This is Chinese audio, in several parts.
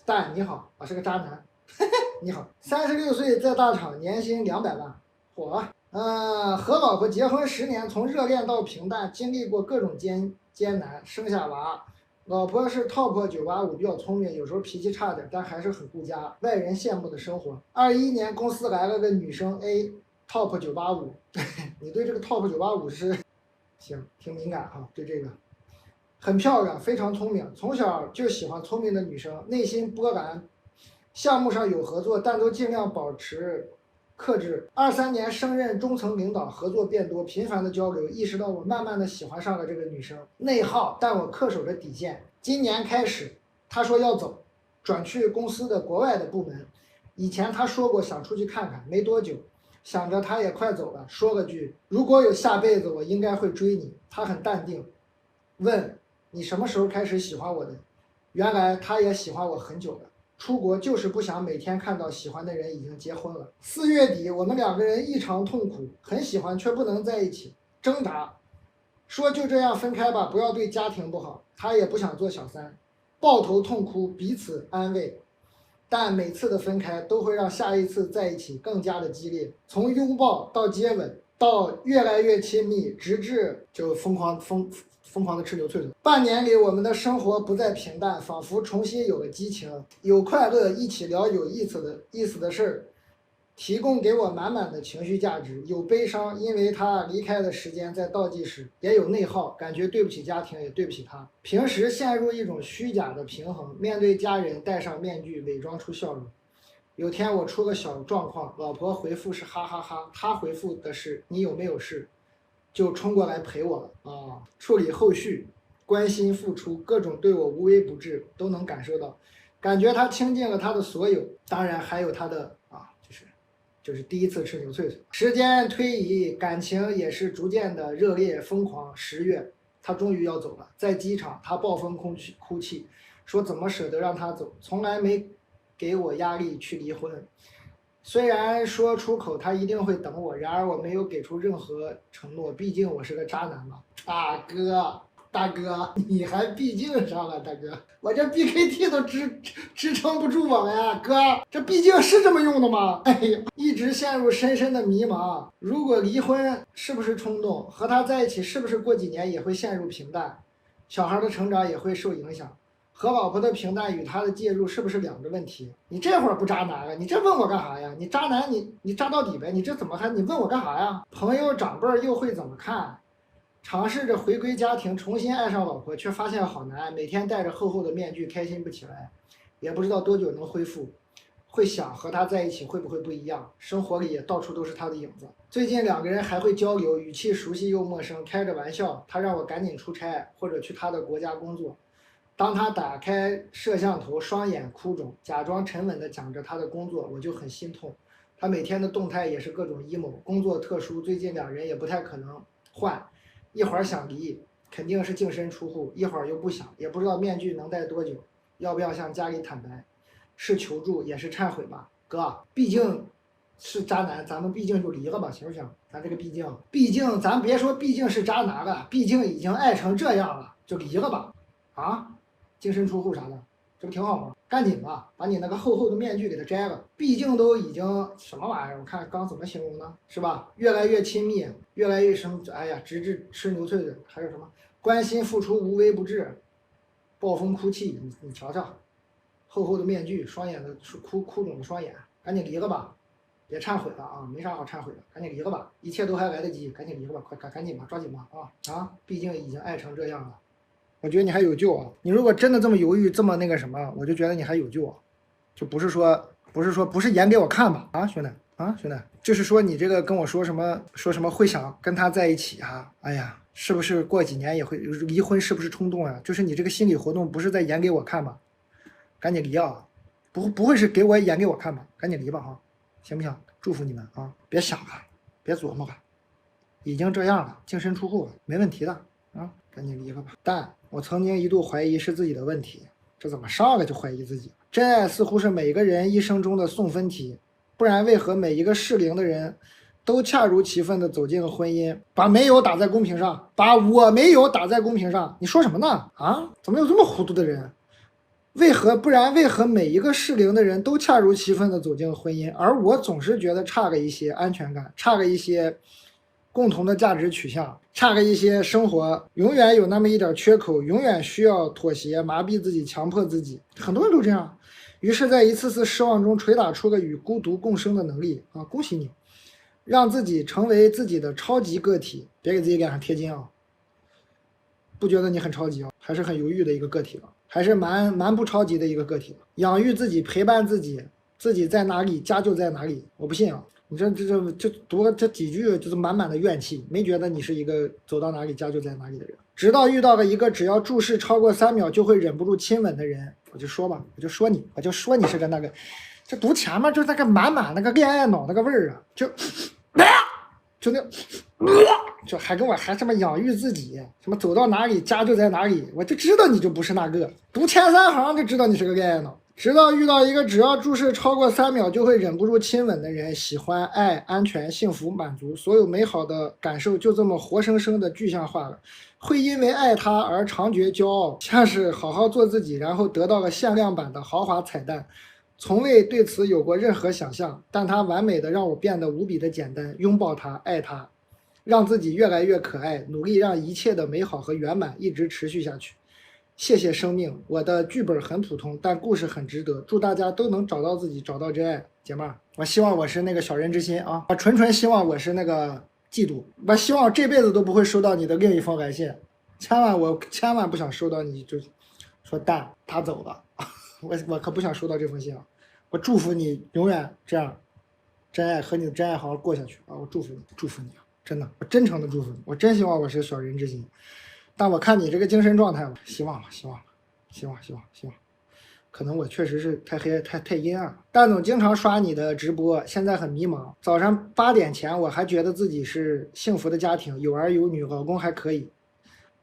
蛋你好，我是个渣男。你好，36岁在大厂，年薪200万，火。和老婆结婚10年，从热恋到平淡，经历过各种艰难，生下娃。老婆是 top 985，比较聪明，有时候脾气差点，但还是很顾家，外人羡慕的生活。21年公司来了个女生 A top 985，你对这个 top 985是行，挺敏感哈，对这个。很漂亮，非常聪明，从小就喜欢聪明的女生，内心波澜。项目上有合作，但都尽量保持克制。23年升任中层领导，合作变多，频繁的交流，意识到我慢慢的喜欢上了这个女生。内耗，但我恪守着底线。今年开始，他说要走，转去公司的国外的部门。以前他说过想出去看看，没多久，想着他也快走了，说了句如果有下辈子，我应该会追你。他很淡定，问你什么时候开始喜欢我的？原来他也喜欢我很久了。出国就是不想每天看到喜欢的人已经结婚了。4月底，我们2个人异常痛苦，很喜欢却不能在一起，挣扎，说就这样分开吧，不要对家庭不好。他也不想做小三，抱头痛哭，彼此安慰。但每次的分开都会让下一次在一起更加的激烈，从拥抱到接吻，到越来越亲密，直至就疯狂的吃牛脆脆。半年里，我们的生活不再平淡，仿佛重新有了激情，有快乐，一起聊有意思的事儿，提供给我满满的情绪价值。有悲伤，因为他离开的时间在倒计时；也有内耗，感觉对不起家庭，也对不起他。平时陷入一种虚假的平衡，面对家人戴上面具，伪装出笑容。有天我出个小状况，老婆回复是哈哈哈，他回复的是你有没有事，就冲过来陪我了啊！处理后续，关心付出，各种对我无微不至，都能感受到，感觉他倾尽了他的所有，当然还有他的就是第一次吃牛脆脆。时间推移，感情也是逐渐的热烈疯狂。10月，他终于要走了，在机场他暴风哭泣，说怎么舍得让他走，从来没给我压力去离婚。虽然说出口他一定会等我，然而我没有给出任何承诺，毕竟我是个渣男嘛。大哥，你还毕竟上了，大哥，我这 BKT 都支撑不住我了呀，哥，这毕竟是这么用的吗？哎呀，一直陷入深深的迷茫。如果离婚是不是冲动？和他在一起是不是过几年也会陷入平淡？小孩的成长也会受影响。和老婆的平淡与他的介入是不是两个问题？你这会儿不渣男啊？你这问我干啥呀？你渣男你渣到底呗？你这怎么还你问我干啥呀？朋友长辈又会怎么看？尝试着回归家庭，重新爱上老婆，却发现好难。每天戴着厚厚的面具，开心不起来，也不知道多久能恢复。会想和他在一起会不会不一样？生活里也到处都是他的影子。最近2个人还会交流，语气熟悉又陌生，开着玩笑。他让我赶紧出差或者去他的国家工作。当他打开摄像头，双眼哭肿，假装沉稳地讲着他的工作，我就很心痛。他每天的动态也是各种 emo， 工作特殊，最近2人也不太可能换。一会儿想离，肯定是净身出户；一会儿又不想，也不知道面具能戴多久，要不要向家里坦白？是求助，也是忏悔吧，哥，毕竟是渣男，咱们毕竟就离了吧，行不行？咱这个毕竟，咱别说毕竟是渣男了，毕竟已经爱成这样了，就离了吧。啊，净身出户啥的，这不挺好吗？赶紧吧，把你那个厚厚的面具给他摘了，毕竟都已经什么玩意儿？我看刚怎么形容呢？是吧？越来越亲密，越来越什么？哎呀，直至吃牛脆的，还有什么关心付出无微不至，暴风哭泣，你瞧瞧，厚厚的面具，双眼的哭肿的双眼，赶紧离了吧，别忏悔了啊，没啥好忏悔的，赶紧离了吧，一切都还来得及，赶紧离了吧，快赶紧吧，抓紧吧啊！毕竟已经爱成这样了。我觉得你还有救啊！你如果真的这么犹豫，这么那个什么，我就觉得你还有救啊！就不是演给我看吧？啊，兄弟，就是说你这个跟我说什么会想跟他在一起啊？哎呀，是不是过几年也会离婚？是不是冲动啊？就是你这个心理活动不是在演给我看吧？赶紧离啊！不会是给我演给我看吧？赶紧离吧哈，行不行？祝福你们啊！别想了，别琢磨了，已经这样了，净身出户了，没问题的啊！赶紧离了吧。但我曾经一度怀疑是自己的问题，这怎么上来就怀疑自己？真爱似乎是每个人一生中的送分题，不然为何每一个适龄的人都恰如其分地走进了婚姻？把没有打在公屏上，把我没有打在公屏上，你说什么呢？啊，怎么有这么糊涂的人？为何每一个适龄的人都恰如其分的走进婚姻，而我总是觉得差个一些安全感，差个一些共同的价值取向，差个一些生活永远有那么一点缺口，永远需要妥协，麻痹自己，强迫自己，很多人都这样。于是，在一次次失望中捶打出个与孤独共生的能力啊！恭喜你，让自己成为自己的超级个体，别给自己脸上贴金啊！不觉得你很超级啊？还是很犹豫的一个个体了，还是蛮不超级的一个个体了。养育自己，陪伴自己，自己在哪里，家就在哪里。我不信啊！你这读这几句就是满满的怨气，没觉得你是一个走到哪里家就在哪里的人。直到遇到了一个只要注视超过3秒就会忍不住亲吻的人，我就说你是个那个，这读前面就那个满那个恋爱脑那个味儿啊，就那。就还跟我还什么养育自己，什么走到哪里家就在哪里，我就知道你就不是那个，读前3行就知道你是个恋爱脑。直到遇到一个只要注视超过3秒就会忍不住亲吻的人，喜欢、爱、安全、幸福、满足，所有美好的感受就这么活生生的具象化了。会因为爱他而常觉骄傲，像是好好做自己，然后得到了限量版的豪华彩蛋。从未对此有过任何想象，但它完美的让我变得无比的简单，拥抱它，爱它。让自己越来越可爱，努力让一切的美好和圆满一直持续下去。谢谢生命，我的剧本很普通，但故事很值得。祝大家都能找到自己，找到真爱。姐妹儿，我希望我是那个小人之心啊！我纯希望我是那个嫉妒，我希望这辈子都不会收到你的另一封来信。我千万不想收到你就说蛋他走了，我可不想收到这封信啊！我祝福你永远这样，真爱和你的真爱好好过下去啊！我祝福你，祝福你啊！真的，我真诚的祝福你，我真希望我是小人之心，但我看你这个精神状态，希望，可能我确实是太黑太阴暗了。蛋总经常刷你的直播，现在很迷茫。早上8点前我还觉得自己是幸福的家庭，有儿有女，老公还可以。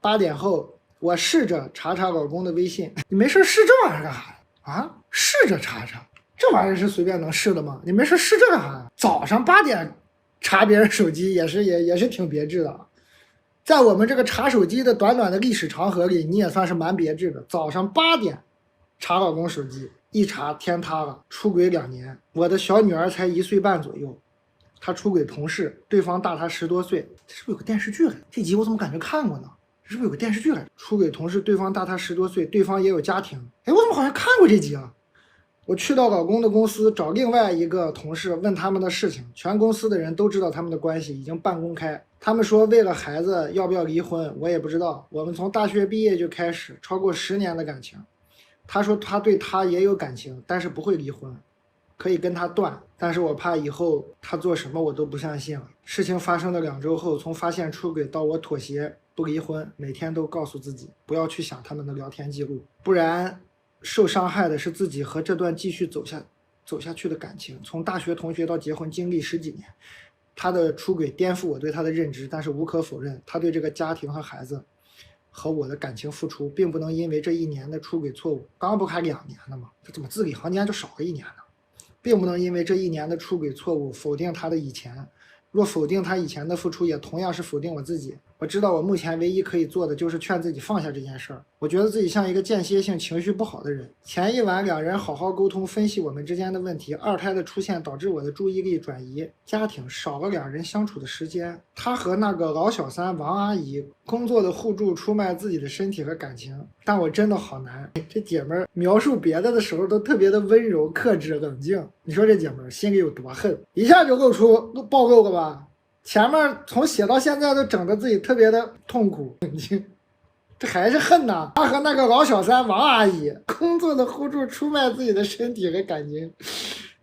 8点后我试着查老公的微信，你没事试这玩意儿干啥啊？试着查，这玩意儿是随便能试的吗？你没事试这干啥？早上8点。查别人手机也是挺别致的，在我们这个查手机的短的历史长河里，你也算是蛮别致的。早上8点查老公手机，一查天塌了，出轨2年，我的小女儿才1岁半左右，他出轨同事，对方大他10多岁，这是不是有个电视剧来？这集我怎么感觉看过呢？这是不是有个电视剧来？出轨同事，对方大他10多岁，对方也有家庭，哎，我怎么好像看过这集啊？我去到老公的公司找另外一个同事问他们的事情，全公司的人都知道他们的关系已经半公开。他们说为了孩子要不要离婚，我也不知道。我们从大学毕业就开始，超过10年的感情。他说他对他也有感情，但是不会离婚，可以跟他断。但是我怕以后他做什么我都不相信了。事情发生的2周后，从发现出轨到我妥协不离婚，每天都告诉自己不要去想他们的聊天记录，不然受伤害的是自己和这段继续走下去的感情。从大学同学到结婚，经历10几年，他的出轨颠覆我对他的认知，但是无可否认，他对这个家庭和孩子和我的感情付出，并不能因为这1年的出轨错误，刚不还2年了吗？这怎么字里行间就少了1年呢？并不能因为这1年的出轨错误否定他的以前，若否定他以前的付出，也同样是否定我自己。我知道我目前唯一可以做的就是劝自己放下这件事儿。我觉得自己像一个间歇性情绪不好的人。前一晚2人好好沟通，分析我们之间的问题。2胎的出现导致我的注意力转移，家庭少了2人相处的时间。他和那个老小三王阿姨工作的互助，出卖自己的身体和感情。但我真的好难。这姐们儿描述别的的时候都特别的温柔、克制、冷静。你说这姐们儿心里有多恨？一下就暴露了吧？前面从写到现在都整得自己特别的痛苦，这还是恨呐！他和那个老小三王阿姨工作的互助，出卖自己的身体和感情。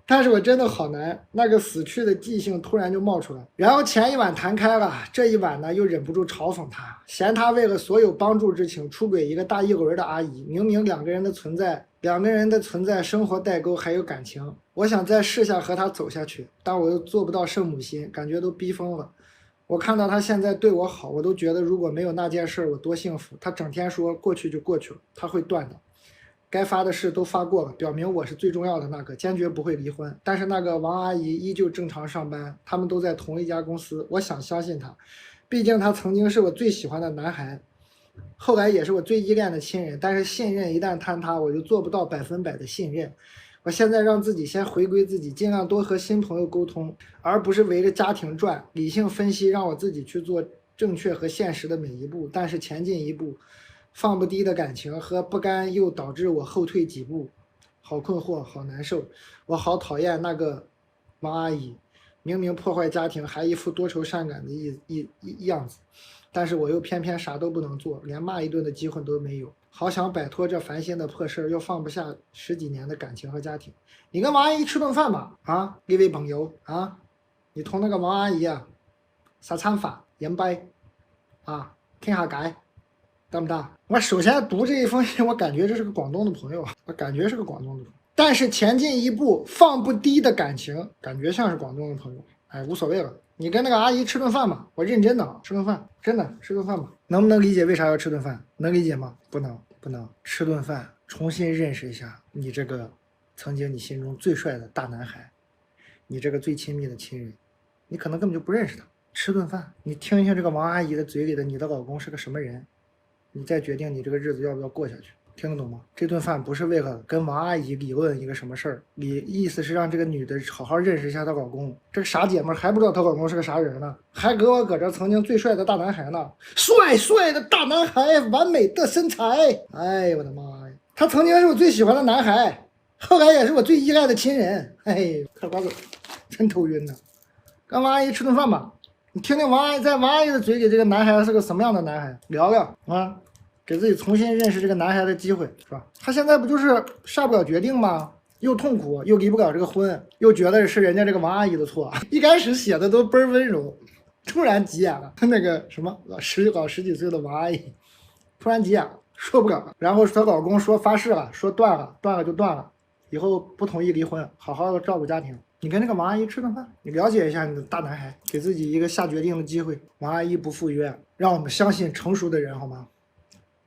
但是我真的好难，那个死去的记性突然就冒出来。然后前一晚谈开了，这一晚呢又忍不住嘲讽他，嫌他为了所有帮助之情出轨一个大一轮的阿姨。明明两个人的存在生活代沟还有感情，我想再试下和他走下去，但我又做不到圣母心，感觉都逼疯了。我看到他现在对我好，我都觉得如果没有那件事我多幸福。他整天说过去就过去了，他会断的。该发的事都发过了，表明我是最重要的那个，坚决不会离婚。但是那个王阿姨依旧正常上班，他们都在同一家公司。我想相信她，毕竟他曾经是我最喜欢的男孩。后来也是我最依恋的亲人，但是信任一旦坍塌，我就做不到100%的信任。我现在让自己先回归自己，尽量多和新朋友沟通，而不是围着家庭转。理性分析让我自己去做正确和现实的每一步，但是前进一步，放不低的感情和不甘又导致我后退几步，好困惑，好难受。我好讨厌那个王阿姨，明明破坏家庭，还一副多愁善感的样子，但是我又偏偏啥都不能做，连骂一顿的机会都没有。好想摆脱这烦心的破事儿，又放不下10几年的感情和家庭。你跟王阿姨吃顿饭吧，啊，各位朋友啊，你同那个王阿姨啊，食餐飯飲杯啊，傾下偈，得不得？我首先读这一封信，我感觉这是个广东的朋友，我感觉是个广东的朋友，但是前进一步，放不低的感情，感觉像是广东的朋友。哎，无所谓了，你跟那个阿姨吃顿饭吧，我认真的吃顿饭，真的吃顿饭吧。能不能理解为啥要吃顿饭？能理解吗？不能。吃顿饭，重新认识一下你这个曾经你心中最帅的大男孩，你这个最亲密的亲人，你可能根本就不认识他。吃顿饭，你听一听这个王阿姨的嘴里的你的老公是个什么人，你再决定你这个日子要不要过下去。听得懂吗？这顿饭不是为了跟王阿姨理论一个什么事儿，意思是让这个女的好好认识一下她老公。这个傻姐们还不知道她老公是个啥人呢，还给我搁这曾经最帅的大男孩呢，帅的大男孩，完美的身材。哎我的妈呀，他曾经是我最喜欢的男孩，后来也是我最依赖的亲人。哎，嗑瓜子真头晕呢。跟王阿姨吃顿饭吧，你听听在王阿姨的嘴里，这个男孩是个什么样的男孩，聊聊啊。给自己重新认识这个男孩的机会，是吧？他现在不就是下不了决定吗？又痛苦，又离不了这个婚，又觉得是人家这个王阿姨的错。一开始写的都倍儿温柔，突然急眼了。那个什么十几岁的王阿姨，突然急眼了，受不了了。然后她老公说发誓了，说断了就断了，以后不同意离婚，好好的照顾家庭。你跟那个王阿姨吃顿饭，你了解一下你的大男孩，给自己一个下决定的机会。王阿姨不赴约，让我们相信成熟的人好吗？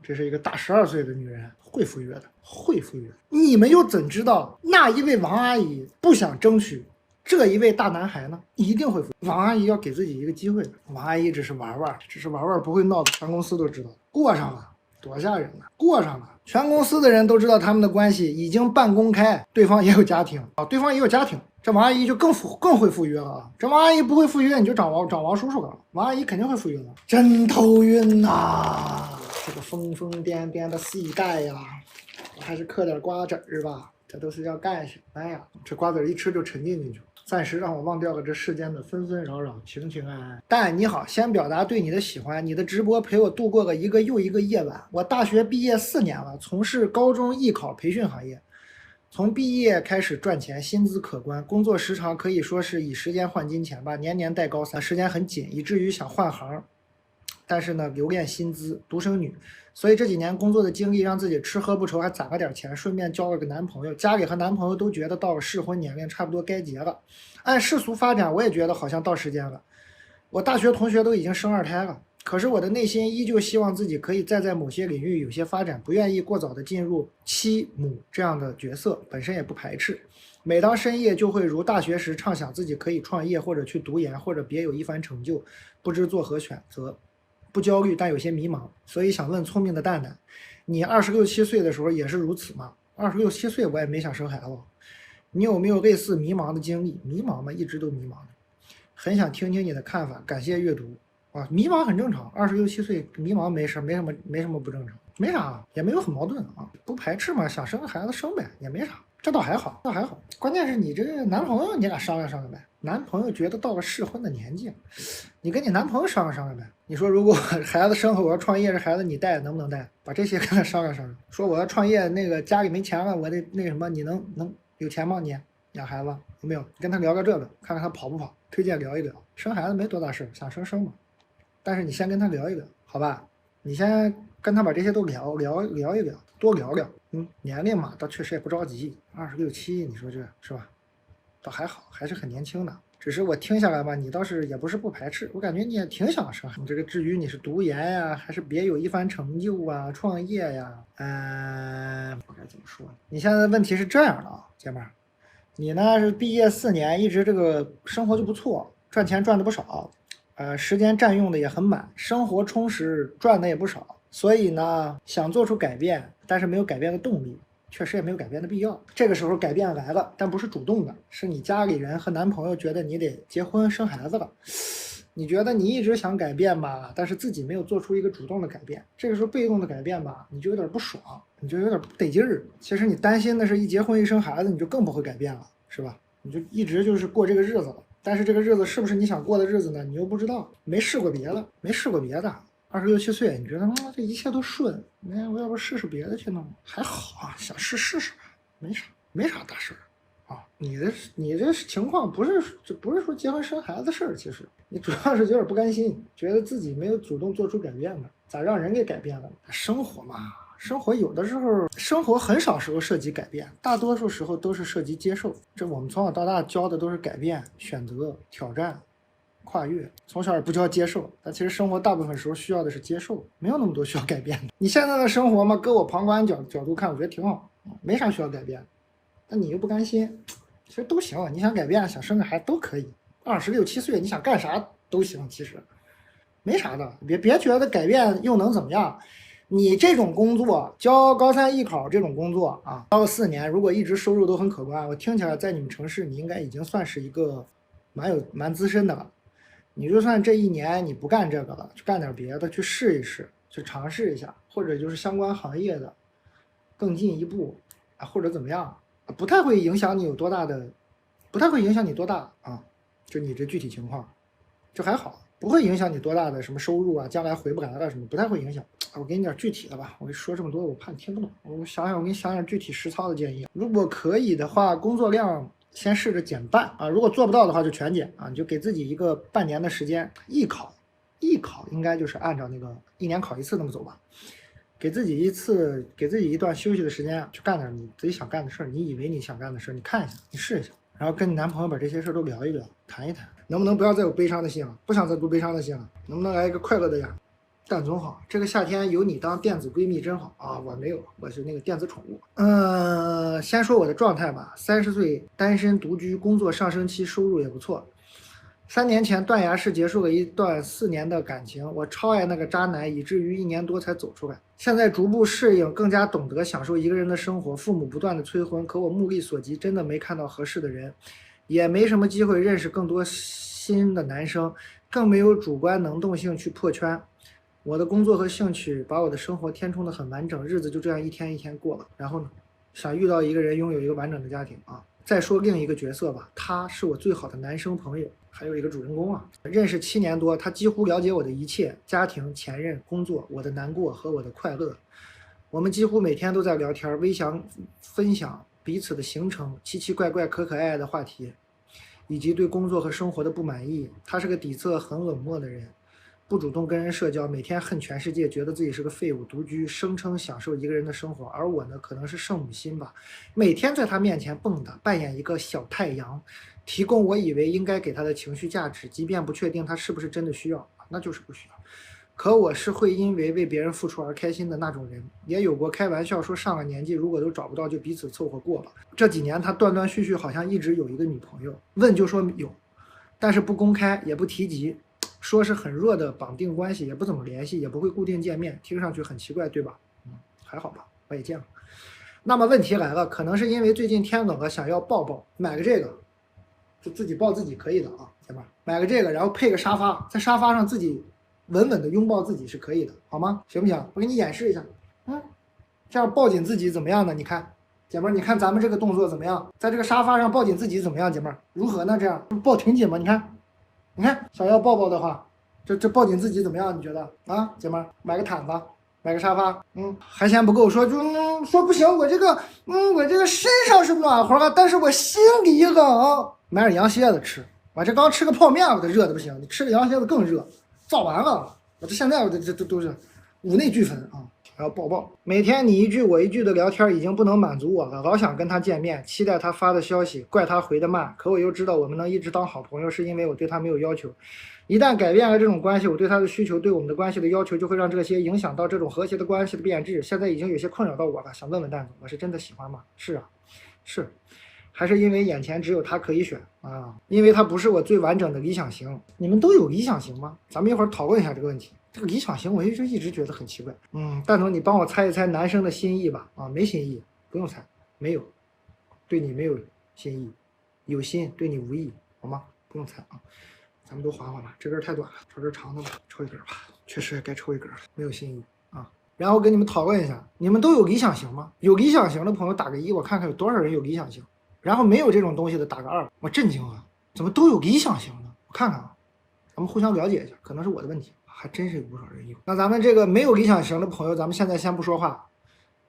这是一个大12岁的女人，会赴约的，会赴约。你们又怎知道那一位王阿姨不想争取这一位大男孩呢？一定会赴约。王阿姨要给自己一个机会的。王阿姨只是玩玩，不会闹的，全公司都知道。过上了，多吓人呐！过上了，全公司的人都知道他们的关系已经半公开，对方也有家庭啊，对方也有家庭。这王阿姨就更会赴约了啊！这王阿姨不会赴约，你就找王叔叔了。王阿姨肯定会赴约的。真头晕呐！这个疯疯癫癫的世代呀，我还是嗑点瓜子儿吧。这都是要干什么呀？这瓜子儿一吃就沉浸进去，暂时让我忘掉了这世间的纷纷扰扰，平平安安。但你好，先表达对你的喜欢。你的直播陪我度过了一个又一个夜晚。我大学毕业4年了，从事高中艺考培训行业。从毕业开始赚钱，薪资可观，工作时长可以说是以时间换金钱吧，年年带高3，时间很紧，以至于想换行。但是呢，留恋薪资，独生女，所以这几年工作的经历让自己吃喝不愁，还攒了点钱，顺便交了个男朋友。家里和男朋友都觉得到了适婚年龄，差不多该结了。按世俗发展，我也觉得好像到时间了。我大学同学都已经生2胎了，可是我的内心依旧希望自己可以再在某些领域有些发展，不愿意过早的进入妻母这样的角色，本身也不排斥。每当深夜就会如大学时畅想自己可以创业，或者去读研，或者别有一番成就，不知作何选择。不焦虑，但有些迷茫，所以想问聪明的蛋蛋，你26、7岁的时候也是如此吗？26、7岁我也没想生孩子，你有没有类似迷茫的经历？迷茫吗？一直都迷茫的，很想听听你的看法，感谢阅读啊！迷茫很正常，26、7岁迷茫没事，没什么不正常，没啥，也没有很矛盾啊，不排斥嘛，想生个孩子生呗，也没啥，这倒还好，关键是你这个男朋友你俩商量呗。男朋友觉得到了适婚的年纪，你跟你男朋友商量呗。你说如果孩子生后我要创业，这孩子你带能不能带？把这些跟他商量。说我要创业，那个家里没钱了，我得那个什么，你能有钱吗？你养孩子有没有？跟他聊聊这个，看看他跑不跑，推荐聊一聊。生孩子没多大事，想生嘛。但是你先跟他聊一聊，好吧？你先跟他把这些都聊一聊，多聊聊。年龄嘛，倒确实也不着急，26、7，你说这是吧？倒还好，还是很年轻的。只是我听下来吧，你倒是也不是不排斥，我感觉你也挺想生。你这个至于你是读研呀，还是别有一番成就啊，创业呀，我该怎么说呢？你现在的问题是这样的啊，姐妹儿，你呢是毕业4年，一直这个生活就不错，赚钱赚的不少，时间占用的也很满，生活充实，赚的也不少。所以呢，想做出改变，但是没有改变的动力，确实也没有改变的必要。这个时候改变来了，但不是主动的，是你家里人和男朋友觉得你得结婚生孩子了。你觉得你一直想改变吧，但是自己没有做出一个主动的改变，这个时候被动的改变吧，你就有点不爽，你就有点不得劲儿。其实你担心的是一结婚一生孩子，你就更不会改变了，是吧？你就一直就是过这个日子了，但是这个日子是不是你想过的日子呢？你又不知道，没试过别的，没试过别的。26、7岁，你觉得这一切都顺，我要不试试别的去呢？还好啊，想试试，没啥大事啊。你这情况不是说结婚生孩子事儿，其实你主要是有点不甘心，觉得自己没有主动做出改变呢，咋让人给改变了？生活嘛，生活有的时候，生活很少时候涉及改变，大多数时候都是涉及接受。这我们从小到大教的都是改变、选择、挑战。跨越，从小也不教接受，但其实生活大部分时候需要的是接受，没有那么多需要改变的。你现在的生活嘛，搁我旁观角度看，我觉得挺好，没啥需要改变。但你又不甘心，其实都行，你想改变，想生个孩子都可以。26、7岁，你想干啥都行，其实没啥的。别觉得改变又能怎么样？你这种工作，教高3艺考这种工作啊，教了4年，如果一直收入都很可观，我听起来在你们城市，你应该已经算是一个蛮资深的了。你就算这1年你不干这个了，去干点别的，去试一试，去尝试一下，或者就是相关行业的更进一步啊，或者怎么样，不太会影响你多大啊，就你这具体情况，就还好，不会影响你多大的什么收入啊，将来回不来了什么，不太会影响。我给你点具体的吧，我说这么多我怕你听不懂，我给你想想具体实操的建议。如果可以的话，工作量先试着减半啊，如果做不到的话就全减啊，你就给自己一个半年的时间。艺考应该就是按照那个1年考1次那么走吧，给自己一段休息的时间，去干点你自己想干的事儿，你以为你想干的事儿，你看一下，你试一下，然后跟你男朋友把这些事儿都聊一聊，谈一谈，能不能不要再有悲伤的心了？不想再读悲伤的心了，能不能来一个快乐的呀？但总好，这个夏天有你当电子闺蜜真好啊！我没有，我是那个电子宠物。先说我的状态吧，30岁单身独居，工作上升期，收入也不错。3年前断崖式结束了一段4年的感情，我超爱那个渣男，以至于1年多才走出来。现在逐步适应，更加懂得享受一个人的生活。父母不断的催婚，可我目力所及，真的没看到合适的人，也没什么机会认识更多新的男生，更没有主观能动性去破圈。我的工作和兴趣把我的生活填充得很完整，日子就这样一天一天过了。然后呢，想遇到一个人，拥有一个完整的家庭啊。再说另一个角色吧，他是我最好的男生朋友，还有一个主人公啊。认识7年多，他几乎了解我的一切，家庭、前任、工作，我的难过和我的快乐。我们几乎每天都在聊天，分享彼此的行程，奇奇怪怪、可爱的话题，以及对工作和生活的不满意。他是个底色很冷漠的人，不主动跟人社交，每天恨全世界，觉得自己是个废物，独居，声称享受一个人的生活。而我呢，可能是圣母心吧，每天在他面前蹦跶，扮演一个小太阳，提供我以为应该给他的情绪价值，即便不确定他是不是真的需要，那就是不需要。可我是会因为别人付出而开心的那种人，也有过开玩笑说上了年纪如果都找不到就彼此凑合过吧。这几年他断断续续好像一直有一个女朋友，问就说有，但是不公开也不提及，说是很弱的绑定关系，也不怎么联系，也不会固定见面，听上去很奇怪，对吧？还好吧，我也见了。那么问题来了，可能是因为最近天冷了，想要抱抱，买个这个，就自己抱自己可以的啊，姐妹，买个这个，然后配个沙发，在沙发上自己稳稳的拥抱自己是可以的，好吗？行不行？我给你演示一下，这样抱紧自己怎么样呢？你看，姐妹，你看咱们这个动作怎么样？在这个沙发上抱紧自己怎么样？姐妹，如何呢？这样抱挺紧吗？你看，想要抱抱的话，这抱紧自己怎么样？你觉得啊，姐妹，买个毯子，买个沙发，还嫌不够，说不行，我这个身上是暖和了，但是我心里冷，买点羊蝎子吃。我这刚吃个泡面，我都热的不行，你吃个羊蝎子更热，造完了。我这现在我这都是五内俱焚啊。还要抱抱，每天你一句我一句的聊天已经不能满足我了，老想跟他见面，期待他发的消息，怪他回的慢，可我又知道我们能一直当好朋友是因为我对他没有要求，一旦改变了这种关系，我对他的需求，对我们的关系的要求，就会让这些影响到这种和谐的关系的变质，现在已经有些困扰到我了，想问问蛋总，我是真的喜欢吗？是啊，是，还是因为眼前只有它可以选啊？因为它不是我最完整的理想型。你们都有理想型吗？咱们一会儿讨论一下这个问题。这个理想型我一直觉得很奇怪。蛋总，你帮我猜一猜男生的心意吧。啊，没心意，不用猜，没有，对你没有心意，有心对你无意，好吗？不用猜啊。咱们都划划吧，这根太短了，抽根长的吧，抽一根吧，确实该抽一根了，没有心意啊。然后跟你们讨论一下，你们都有理想型吗？有理想型的朋友打个1，我看看有多少人有理想型。然后没有这种东西的打个2，我震惊啊，怎么都有理想型呢？我看看啊，咱们互相了解一下，可能是我的问题，还真是有不少人有。那咱们这个没有理想型的朋友，咱们现在先不说话。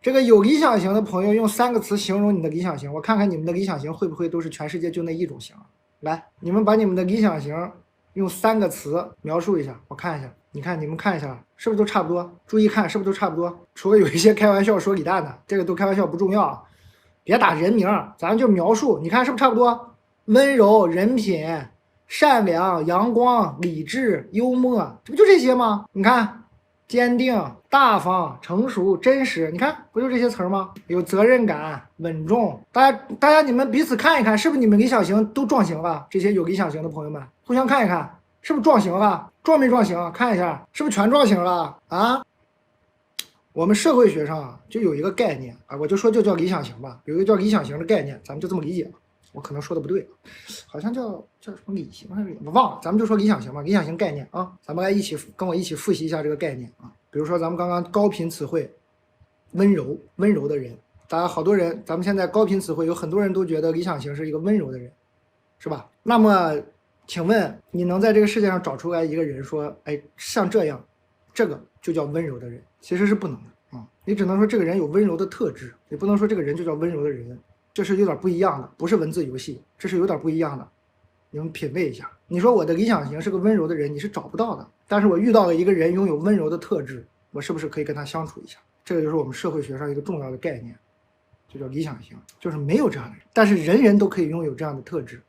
这个有理想型的朋友用3个词形容你的理想型，我看看你们的理想型会不会都是全世界就那一种型。来，你们把你们的理想型用3个词描述一下，我看一下。你看，你们看一下，是不是都差不多？注意看，是不是都差不多？除了有一些开玩笑说李诞的，这个都开玩笑不重要啊，别打人名，咱就描述。你看是不是差不多？温柔、人品、善良、阳光、理智、幽默，这不就这些吗？你看，坚定、大方、成熟、真实，你看不就这些词儿吗？有责任感、稳重。大家你们彼此看一看，是不是你们理想型都撞型了？这些有理想型的朋友们，互相看一看。是不是撞型了？撞没撞型？看一下，是不是全撞型了啊？我们社会学上就有一个概念啊，我就说就叫理想型吧，有一个叫理想型的概念，咱们就这么理解吧。我可能说的不对，好像叫什么理型还是我忘了，咱们就说理想型吧，理想型概念啊，咱们来跟我一起复习一下这个概念啊。比如说咱们刚刚高频词汇，温柔的人，大家好多人，咱们现在高频词汇有很多人都觉得理想型是一个温柔的人，是吧？那么请问你能在这个世界上找出来一个人说，哎，像这样，这个就叫温柔的人？其实是不能的啊，你只能说这个人有温柔的特质，你不能说这个人就叫温柔的人，这是有点不一样的，不是文字游戏，这是有点不一样的。你们品味一下，你说我的理想型是个温柔的人，你是找不到的。但是我遇到了一个人拥有温柔的特质，我是不是可以跟他相处一下？这个就是我们社会学上一个重要的概念，就叫理想型，就是没有这样的人，但是人人都可以拥有这样的特质。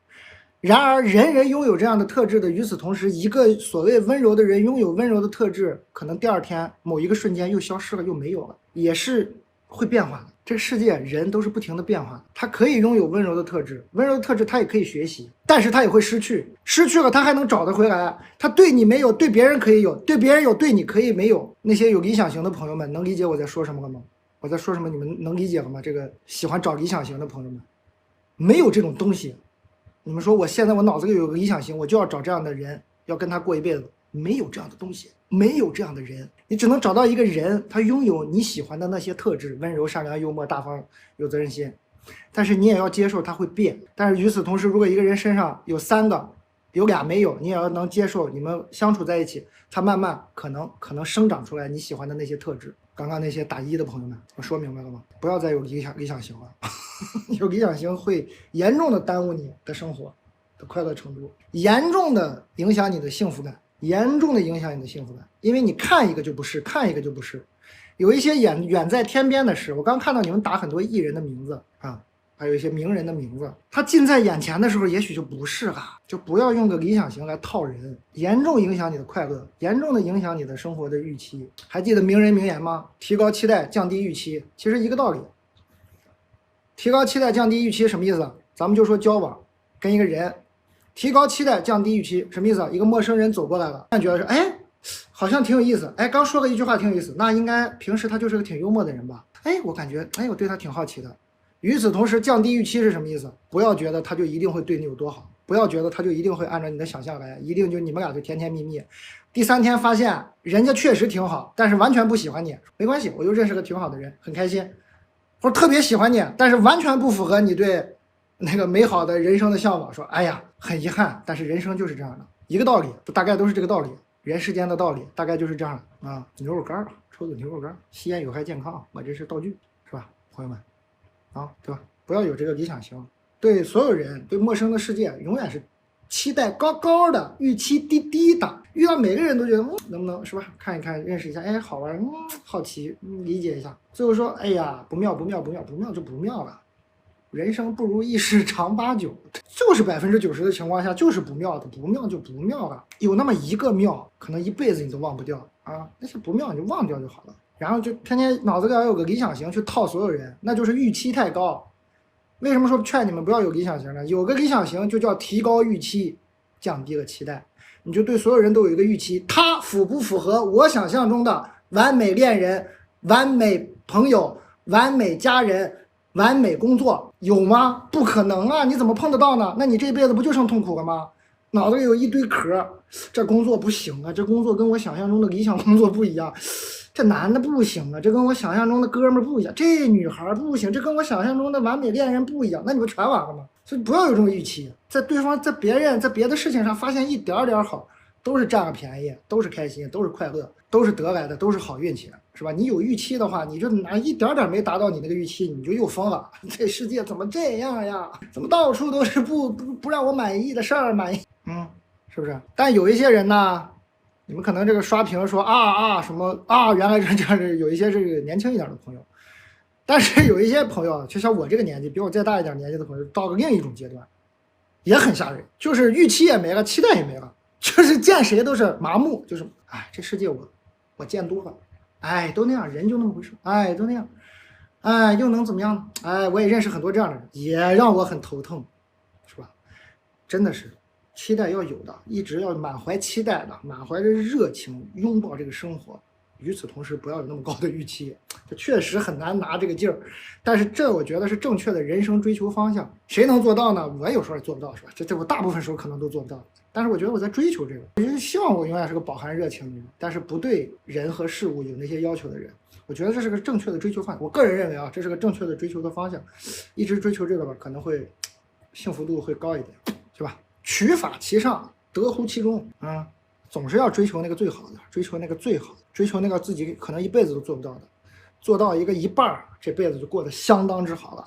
然而，人人拥有这样的特质的，与此同时，一个所谓温柔的人拥有温柔的特质，可能第2天某一个瞬间又消失了，又没有了，也是会变化的。这个世界人都是不停的变化的，他可以拥有温柔的特质，温柔的特质他也可以学习，但是他也会失去，失去了他还能找得回来。他对你没有，对别人可以有，对别人有，对你可以没有。那些有理想型的朋友们，能理解我在说什么了吗？我在说什么？你们能理解了吗？这个喜欢找理想型的朋友们，没有这种东西。你们说我现在我脑子里有个理想型，我就要找这样的人，要跟他过一辈子，没有这样的东西，没有这样的人，你只能找到一个人，他拥有你喜欢的那些特质，温柔、善良、幽默、大方、有责任心，但是你也要接受他会变。但是与此同时，如果一个人身上有3个，有2没有，你也要能接受，你们相处在一起，他慢慢可能生长出来你喜欢的那些特质。刚刚那些打1的朋友们，我说明白了吗？不要再有理想型了，有理想型会严重的耽误你的生活的快乐程度，严重的影响你的幸福感，严重的影响你的幸福感，因为你看一个就不是，看一个就不是，有一些远在天边的事。我刚看到你们打很多艺人的名字啊，还有一些名人的名字，他近在眼前的时候也许就不是了，就不要用个理想型来套人，严重影响你的快乐，严重的影响你的生活的预期。还记得名人名言吗？提高期待，降低预期，其实一个道理。提高期待，降低预期什么意思？咱们就说交往，跟一个人提高期待，降低预期什么意思？一个陌生人走过来了，觉得是哎，好像挺有意思，哎，刚说了一句话挺有意思，那应该平时他就是个挺幽默的人吧？哎，我感觉哎，我对他挺好奇的。与此同时，降低预期是什么意思？不要觉得他就一定会对你有多好，不要觉得他就一定会按照你的想象来，一定就你们俩就甜甜蜜蜜。第3天发现人家确实挺好，但是完全不喜欢你，没关系，我又认识个挺好的人，很开心。或者特别喜欢你，但是完全不符合你对那个美好的人生的向往，说哎呀，很遗憾，但是人生就是这样的，一个道理，大概都是这个道理，人世间的道理大概就是这样的啊。牛肉干吧，抽个牛肉干，吸烟有害健康，我这是道具，是吧，朋友们啊，对吧？不要有这个理想型，对所有人，对陌生的世界，永远是期待高高的，预期低低的，遇到每个人都觉得能不能是吧？看一看，认识一下，哎，好玩，好奇，理解一下。最后说，哎呀，不妙，不妙，不妙，不妙就不妙了。人生不如意事常八九，就是90%的情况下就是不妙的，不妙就不妙了。有那么一个妙，可能一辈子你都忘不掉啊。那些不妙你就忘掉就好了。然后就天天脑子里要有个理想型去套所有人，那就是预期太高。为什么说劝你们不要有理想型呢？有个理想型就叫提高预期，降低了期待。你就对所有人都有一个预期，他符不符合我想象中的完美恋人、完美朋友、完美家人、完美工作，有吗？不可能啊！你怎么碰得到呢？那你这辈子不就剩痛苦了吗？脑子里有一堆壳，这工作不行啊，这工作跟我想象中的理想工作不一样，这男的不行啊，这跟我想象中的哥们儿不一样，这女孩不行，这跟我想象中的完美恋人不一样，那你不全完了吗？所以不要有这种预期，在对方在别人在别的事情上发现一点点好，都是占了便宜，都是开心，都是快乐，都是得来的，都是好运气，是吧？你有预期的话，你就拿一点点没达到你那个预期，你就又疯了。这世界怎么这样呀？怎么到处都是不让我满意的事儿？满意，是不是？但有一些人呢，你们可能这个刷屏说什么原来这样，有一些这个年轻一点的朋友。但是有一些朋友，就像我这个年纪，比我再大一点年纪的朋友，到了另一种阶段，也很吓人，就是预期也没了，期待也没了，就是见谁都是麻木，就是这世界我见多了，都那样，人就那么回事，都那样，又能怎么样呢？我也认识很多这样的人，也让我很头疼，是吧？真的是，期待要有的，一直要满怀期待的，满怀着热情拥抱这个生活。与此同时，不要有那么高的预期，这确实很难拿这个劲儿。但是这我觉得是正确的人生追求方向。谁能做到呢？我有时候也做不到，是吧？这我大部分时候可能都做不到。但是我觉得我在追求这个，我就希望我永远是个饱含热情的人，但是不对人和事物有那些要求的人。我觉得这是个正确的追求方向。我个人认为这是个正确的追求的方向。一直追求这个吧，可能会幸福度会高一点，是吧？取法其上，得乎其中总是要追求那个最好的，追求那个最好的，追求那个自己可能一辈子都做不到的，做到一个一半，这辈子就过得相当之好了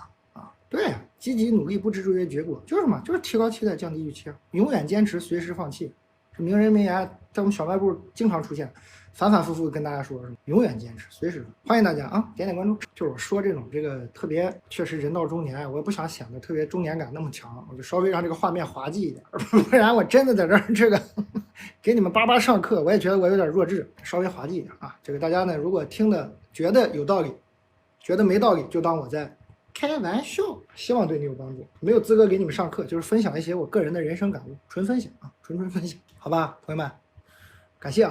对呀，积极努力不执着于结果，就是什么？就是提高期待，降低预期，永远坚持，随时放弃。这名人名言在我们小卖部经常出现，反反复复跟大家说，永远坚持，随时。欢迎大家点点关注。就是我说这种特别确实人到中年，我也不想显得特别中年感那么强，我就稍微让这个画面滑稽一点，不然我真的在这儿给你们巴巴上课，我也觉得我有点弱智，稍微滑稽一点这个大家呢，如果听的觉得有道理，觉得没道理，就当我在开玩笑，希望对你有帮助。没有资格给你们上课，就是分享一些我个人的人生感悟，纯分享纯分享，好吧，朋友们，感谢